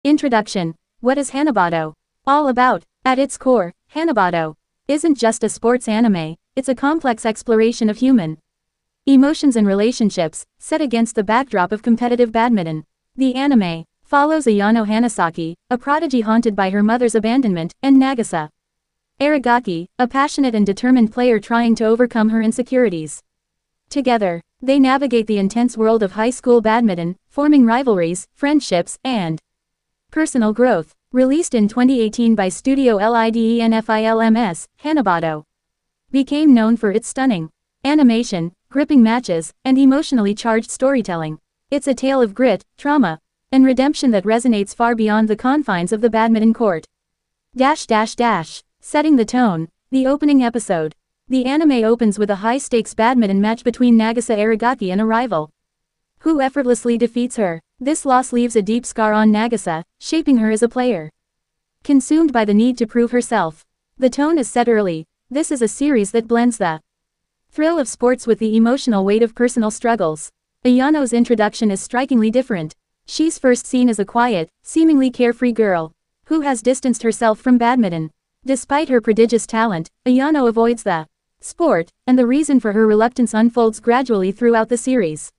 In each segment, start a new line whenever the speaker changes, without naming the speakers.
Introduction. What is Hanebado all about? At its core, Hanebado isn't just a sports anime, it's a complex exploration of human emotions and relationships, set against the backdrop of competitive badminton. The anime follows Ayano Hanasaki, a prodigy haunted by her mother's abandonment, and Nagisa Aragaki, a passionate and determined player trying to overcome her insecurities. Together, they navigate the intense world of high school badminton, forming rivalries, friendships, and personal growth. Released in 2018 by Studio LIDENFILMS, Hanebado became known for its stunning animation, gripping matches, and emotionally charged storytelling. It's a tale of grit, trauma, and redemption that resonates far beyond the confines of the badminton court. Setting the tone, the opening episode. The anime opens with a high-stakes badminton match between Nagisa Aragaki and a rival, who effortlessly defeats her. This loss leaves a deep scar on Nagisa, shaping her as a player. Consumed by the need to prove herself. The tone is set early. This is a series that blends the thrill of sports with the emotional weight of personal struggles. Ayano's introduction is strikingly different. She's first seen as a quiet, seemingly carefree girl, who has distanced herself from badminton. Despite her prodigious talent, Ayano avoids the sport, and the reason for her reluctance unfolds gradually throughout the series.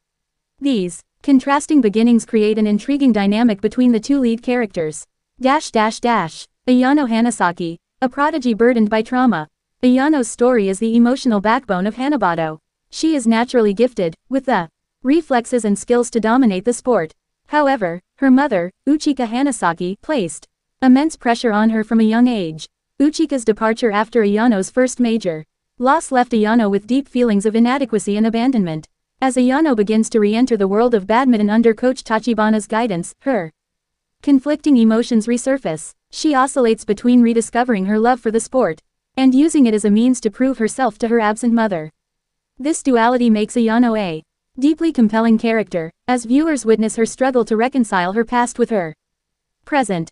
These contrasting beginnings create an intriguing dynamic between the two lead characters. Ayano Hanasaki, a prodigy burdened by trauma. Ayano's story is the emotional backbone of Hanebado. She is naturally gifted, with the reflexes and skills to dominate the sport. However, her mother, Uchika Hanasaki, placed immense pressure on her from a young age. Uchika's departure after Ayano's first major loss left Ayano with deep feelings of inadequacy and abandonment. As Ayano begins to re-enter the world of badminton under Coach Tachibana's guidance, her conflicting emotions resurface. She oscillates between rediscovering her love for the sport and using it as a means to prove herself to her absent mother. This duality makes Ayano a deeply compelling character, as viewers witness her struggle to reconcile her past with her present.